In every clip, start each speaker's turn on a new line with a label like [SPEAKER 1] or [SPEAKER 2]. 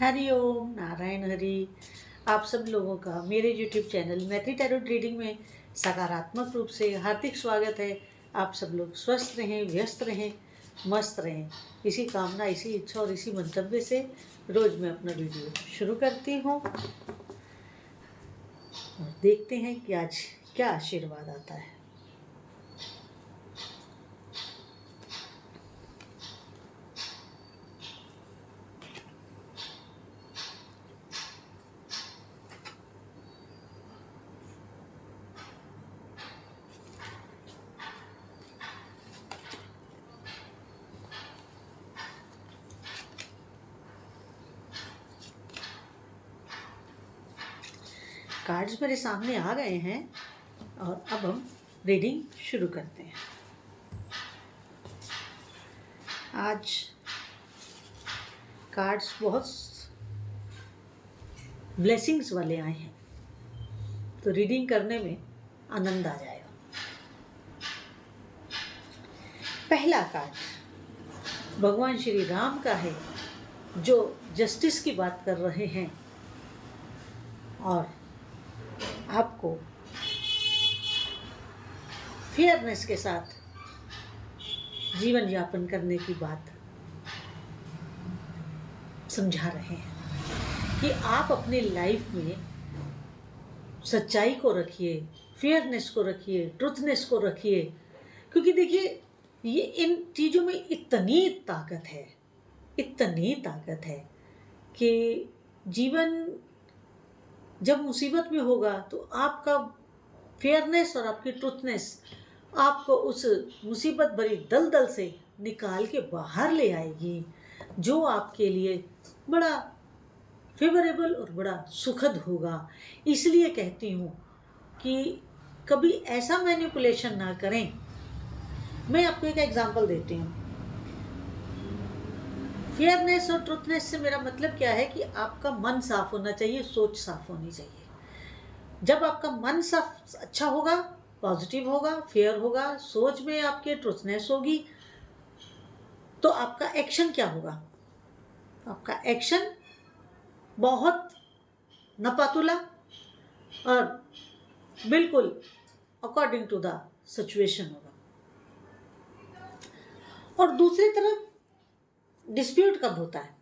[SPEAKER 1] हरि ओम नारायण हरि। आप सब लोगों का मेरे YouTube चैनल मैत्री टैरोट रीडिंग में सकारात्मक रूप से हार्दिक स्वागत है। आप सब लोग स्वस्थ रहें, व्यस्त रहें, मस्त रहें। इसी कामना, इसी इच्छा और इसी मंतव्य से रोज मैं अपना वीडियो शुरू करती हूँ और देखते हैं कि आज क्या आशीर्वाद आता है। कार्ड्स मेरे सामने आ गए हैं और अब हम रीडिंग शुरू करते हैं। आज कार्ड्स बहुत ब्लेसिंग्स वाले आए हैं, तो रीडिंग करने में आनंद आ जाएगा। पहला कार्ड भगवान श्री राम का है, जो जस्टिस की बात कर रहे हैं और आपको फेयरनेस के साथ जीवन यापन करने की बात समझा रहे हैं कि आप अपने लाइफ में सच्चाई को रखिए, फेयरनेस को रखिए, ट्रुथनेस को रखिए। क्योंकि देखिए, ये इन चीज़ों में इतनी ताकत है कि जीवन जब मुसीबत में होगा तो आपका फेयरनेस और आपकी ट्रुथनेस आपको उस मुसीबत भरी दलदल से निकाल के बाहर ले आएगी, जो आपके लिए बड़ा फेवरेबल और बड़ा सुखद होगा। इसलिए कहती हूँ कि कभी ऐसा मैनिपुलेशन ना करें। मैं आपको एक एग्जांपल देती हूँ। फेयरनेस और ट्रुथनेस से मेरा मतलब क्या है कि आपका मन साफ होना चाहिए, सोच साफ होनी चाहिए। जब आपका मन साफ अच्छा होगा, पॉजिटिव होगा, फेयर होगा, सोच में आपके ट्रुथनेस होगी, तो आपका एक्शन क्या होगा? आपका एक्शन बहुत नपातुला और बिल्कुल अकॉर्डिंग टू द सिचुएशन होगा। और दूसरी तरफ डिस्प्यूट कब होता है?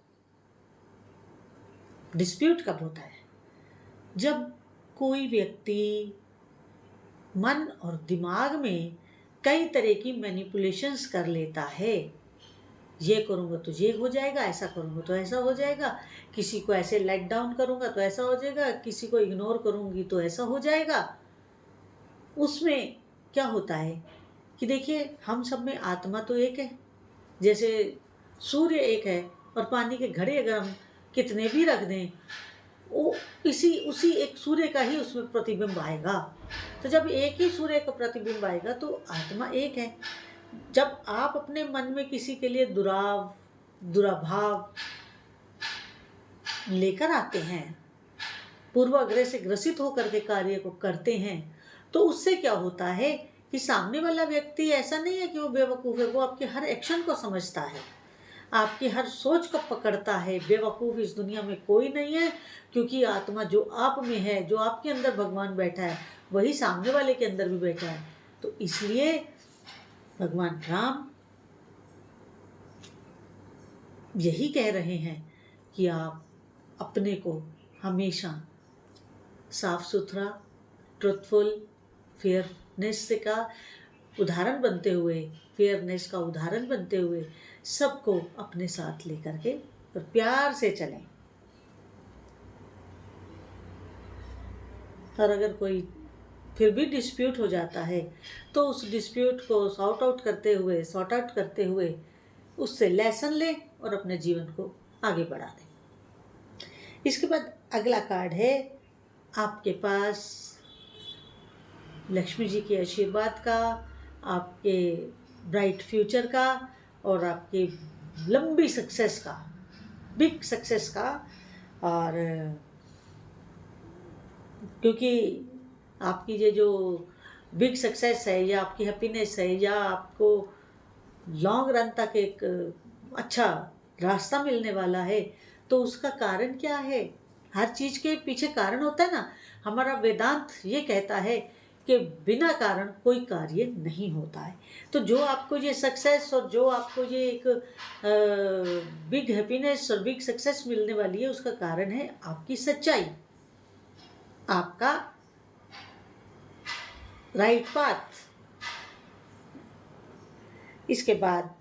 [SPEAKER 1] डिस्प्यूट कब होता है? जब कोई व्यक्ति मन और दिमाग में कई तरह की मैनिपुलेशंस कर लेता है। ये करूँगा तो ये हो जाएगा, ऐसा करूँगा तो ऐसा हो जाएगा, किसी को ऐसे लेट डाउन करूँगा तो ऐसा हो जाएगा, किसी को इग्नोर करूँगी तो ऐसा हो जाएगा। उसमें क्या होता है कि देखिए, हम सब में आत्मा तो एक है। जैसे सूर्य एक है और पानी के घड़े अगर हम कितने भी रख दें, वो उसी एक सूर्य का ही उसमें प्रतिबिंब आएगा। तो जब एक ही सूर्य का प्रतिबिंब आएगा तो आत्मा एक है। जब आप अपने मन में किसी के लिए दुराभाव लेकर आते हैं, पूर्वाग्रह से ग्रसित होकर के कार्य को करते हैं, तो उससे क्या होता है कि सामने वाला व्यक्ति ऐसा नहीं है कि वो बेवकूफ़ है, वो आपके हर एक्शन को समझता है, आपकी हर सोच को पकड़ता है। बेवकूफ़ इस दुनिया में कोई नहीं है, क्योंकि आत्मा जो आप में है, जो आपके अंदर भगवान बैठा है, वही सामने वाले के अंदर भी बैठा है। तो इसलिए भगवान राम यही कह रहे हैं कि आप अपने को हमेशा साफ सुथरा, ट्रुथफुल, फेयरनेस का उदाहरण बनते हुए, फेयरनेस का उदाहरण बनते हुए सबको अपने साथ लेकर के और प्यार से चलें। और अगर कोई फिर भी डिस्प्यूट हो जाता है तो उस डिस्प्यूट को सॉर्ट आउट करते हुए उससे लेसन लें और अपने जीवन को आगे बढ़ा दें। इसके बाद अगला कार्ड है आपके पास लक्ष्मी जी के आशीर्वाद का, आपके ब्राइट फ्यूचर का और आपके लंबी सक्सेस का, बिग सक्सेस का। और क्योंकि आपकी ये जो बिग सक्सेस है या आपकी हैप्पीनेस है या आपको लॉन्ग रन तक एक अच्छा रास्ता मिलने वाला है, तो उसका कारण क्या है? हर चीज़ के पीछे कारण होता है ना। हमारा वेदांत ये कहता है कि बिना कारण कोई कार्य नहीं होता है। तो जो आपको ये सक्सेस और जो आपको ये एक बिग हैप्पीनेस और बिग सक्सेस मिलने वाली है, उसका कारण है आपकी सच्चाई, आपका राइट पाथ। इसके बाद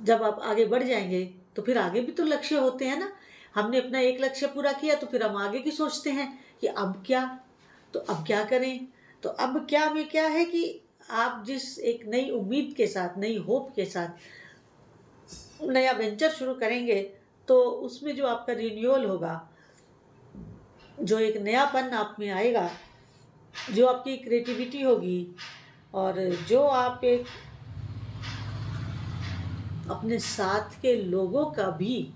[SPEAKER 1] जब आप आगे बढ़ जाएंगे तो फिर आगे भी तो लक्ष्य होते हैं ना। हमने अपना एक लक्ष्य पूरा किया तो फिर हम आगे की सोचते हैं कि अब क्या, तो अब क्या करें। तो अब क्या में क्या है कि आप जिस एक नई उम्मीद के साथ, नई होप के साथ नया वेंचर शुरू करेंगे, तो उसमें जो आपका रिन्यूअल होगा, जो एक नयापन आप में आएगा, जो आपकी क्रिएटिविटी होगी, और जो आप एक अपने साथ के लोगों का भी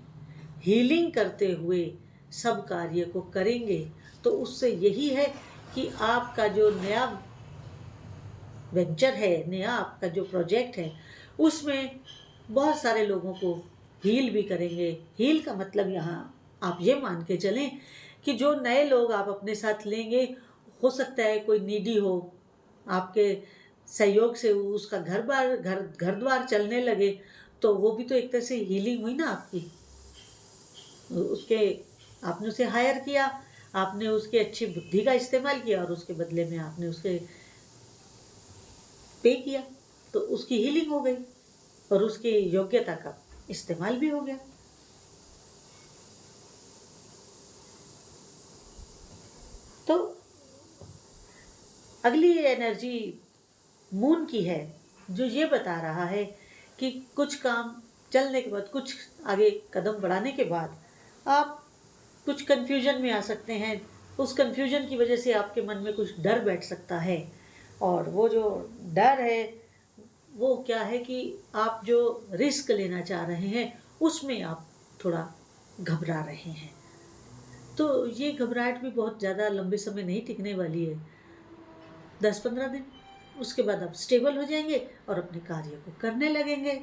[SPEAKER 1] हीलिंग करते हुए सब कार्य को करेंगे, तो उससे यही है कि आपका जो नया वेंचर है, नया आपका जो प्रोजेक्ट है, उसमें बहुत सारे लोगों को हील भी करेंगे। हील का मतलब यहाँ आप ये मान के चलें कि जो नए लोग आप अपने साथ लेंगे, हो सकता है कोई नीडी हो, आपके सहयोग से उसका घर द्वार चलने लगे, तो वो भी तो एक तरह से हीलिंग हुई ना आपकी। उसके आपने उसे हायर किया, आपने उसकी अच्छी बुद्धि का इस्तेमाल किया और उसके बदले में आपने उसके पे किया, तो उसकी हीलिंग हो गई और उसकी योग्यता का इस्तेमाल भी हो गया। तो अगली एनर्जी मून की है, जो ये बता रहा है कि कुछ काम चलने के बाद, कुछ आगे कदम बढ़ाने के बाद आप कुछ कंफ्यूजन में आ सकते हैं। उस कंफ्यूजन की वजह से आपके मन में कुछ डर बैठ सकता है, और वो जो डर है वो क्या है कि आप जो रिस्क लेना चाह रहे हैं उसमें आप थोड़ा घबरा रहे हैं। तो ये घबराहट भी बहुत ज़्यादा लंबे समय नहीं टिकने वाली है, 10-15 दिन। उसके बाद आप स्टेबल हो जाएंगे और अपने कार्य को करने लगेंगे।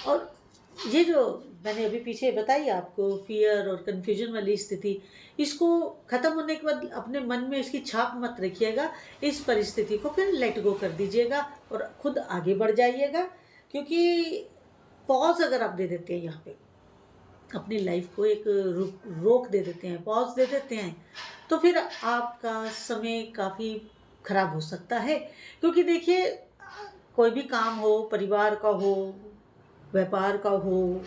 [SPEAKER 1] और ये जो मैंने अभी पीछे बताई आपको, फियर और कंफ्यूजन वाली स्थिति, इसको खत्म होने के बाद अपने मन में इसकी छाप मत रखिएगा। इस परिस्थिति को फिर लेट गो कर दीजिएगा और खुद आगे बढ़ जाइएगा। क्योंकि पॉज अगर आप दे देते हैं यहाँ पे, अपनी लाइफ को एक रोक दे देते हैं, पॉज दे देते हैं, तो फिर आपका समय काफ़ी खराब हो सकता है। क्योंकि देखिए, कोई भी काम हो, परिवार का हो, व्यापार का हो,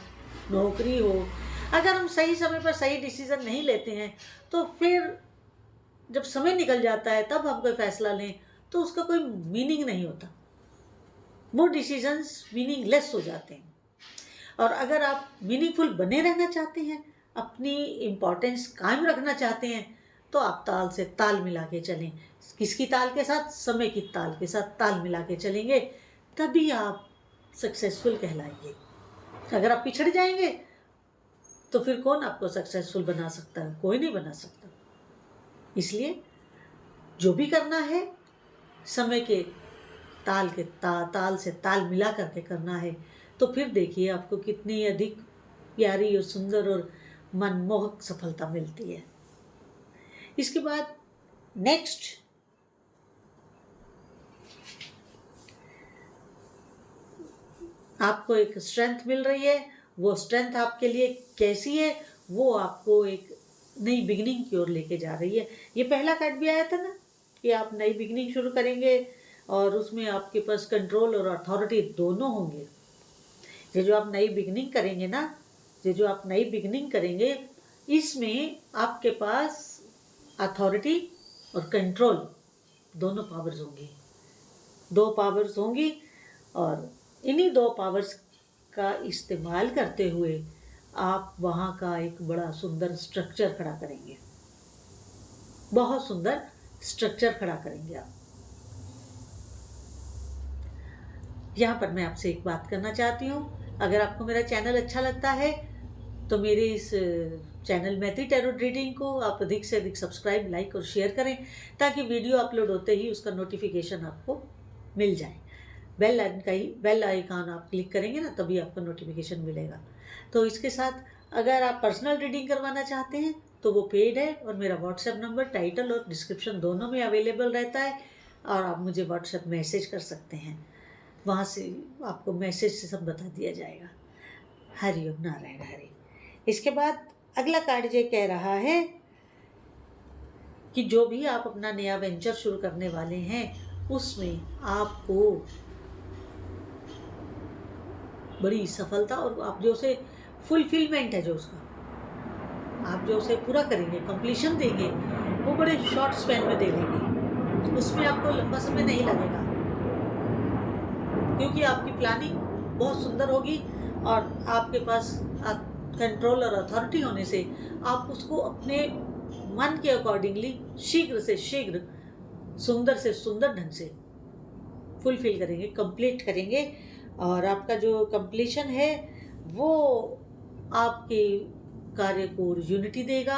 [SPEAKER 1] नौकरी हो, अगर हम सही समय पर सही डिसीजन नहीं लेते हैं, तो फिर जब समय निकल जाता है तब हम कोई फैसला लें तो उसका कोई मीनिंग नहीं होता, वो डिसीजंस मीनिंगलेस हो जाते हैं। और अगर आप मीनिंगफुल बने रहना चाहते हैं, अपनी इम्पोर्टेंस कायम रखना चाहते हैं, तो आप ताल से ताल मिला के चलें। किसकी ताल के साथ? समय की ताल के साथ ताल मिला के चलेंगे, तभी आप सक्सेसफुल कहलाएंगे। अगर आप पिछड़ जाएंगे तो फिर कौन आपको सक्सेसफुल बना सकता है? कोई नहीं बना सकता। इसलिए जो भी करना है, समय के ताल से ताल मिला करके करना है। तो फिर देखिए आपको कितनी अधिक प्यारी और सुंदर और मनमोहक सफलता मिलती है। इसके बाद नेक्स्ट, आपको एक स्ट्रेंथ मिल रही है। वो स्ट्रेंथ आपके लिए कैसी है? वो आपको एक नई बिगनिंग की ओर लेके जा रही है। ये पहला कार्ड भी आया था ना कि आप नई बिगनिंग शुरू करेंगे और उसमें आपके पास कंट्रोल और अथॉरिटी दोनों होंगे। ये जो आप नई बिगनिंग करेंगे ना, ये जो आप नई बिगनिंग करेंगे, इसमें आपके पास अथॉरिटी और कंट्रोल दोनों पावर्स होंगी, 2 पावर्स होंगी। और इन्हीं 2 पावर्स का इस्तेमाल करते हुए आप वहाँ का एक बड़ा सुंदर स्ट्रक्चर खड़ा करेंगे, बहुत सुंदर स्ट्रक्चर खड़ा करेंगे आप। यहाँ पर मैं आपसे एक बात करना चाहती हूँ, अगर आपको मेरा चैनल अच्छा लगता है तो मेरे इस चैनल मैथिली टैरोट रीडिंग को आप अधिक से अधिक सब्सक्राइब, लाइक और शेयर करें, ताकि वीडियो अपलोड होते ही उसका नोटिफिकेशन आपको मिल जाए। बेल आइकन आप क्लिक करेंगे ना, तभी आपको नोटिफिकेशन मिलेगा। तो इसके साथ अगर आप पर्सनल रीडिंग करवाना चाहते हैं तो वो पेड है, और मेरा व्हाट्सएप नंबर टाइटल और डिस्क्रिप्शन दोनों में अवेलेबल रहता है, और आप मुझे व्हाट्सएप मैसेज कर सकते हैं, वहाँ से आपको मैसेज से सब बता दिया जाएगा। हरि ओम नारायण हरि। इसके बाद अगला कार्ड ये कह रहा है कि जो भी आप अपना नया वेंचर शुरू करने वाले हैं उसमें आपको बड़ी सफलता, और आप जो उसे फुलफिलमेंट है, जो उसका आप जो उसे पूरा करेंगे, कंप्लीशन देंगे, वो बड़े शॉर्ट स्पैन में दे लेंगे। उसमें आपको लंबा समय नहीं लगेगा, क्योंकि आपकी प्लानिंग बहुत सुंदर होगी, और आपके पास कंट्रोल और अथॉरिटी होने से आप उसको अपने मन के अकॉर्डिंगली शीघ्र से शीघ्र, सुंदर से सुंदर ढंग से फुलफिल करेंगे, कंप्लीट करेंगे। और आपका जो कंप्लीशन है वो आपके कार्य को यूनिटी देगा,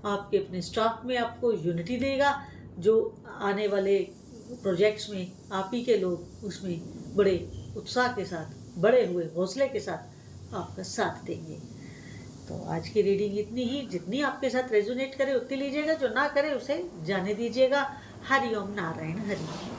[SPEAKER 1] आपके अपने स्टाफ में आपको यूनिटी देगा। जो आने वाले प्रोजेक्ट्स में आप ही के लोग उसमें बड़े उत्साह के साथ, बड़े हुए हौसले के साथ आपका साथ देंगे। तो आज की रीडिंग इतनी ही, जितनी आपके साथ रेजोनेट करे उतनी लीजिएगा, जो ना करे उसे जाने दीजिएगा। हरि ओम नारायण हरि।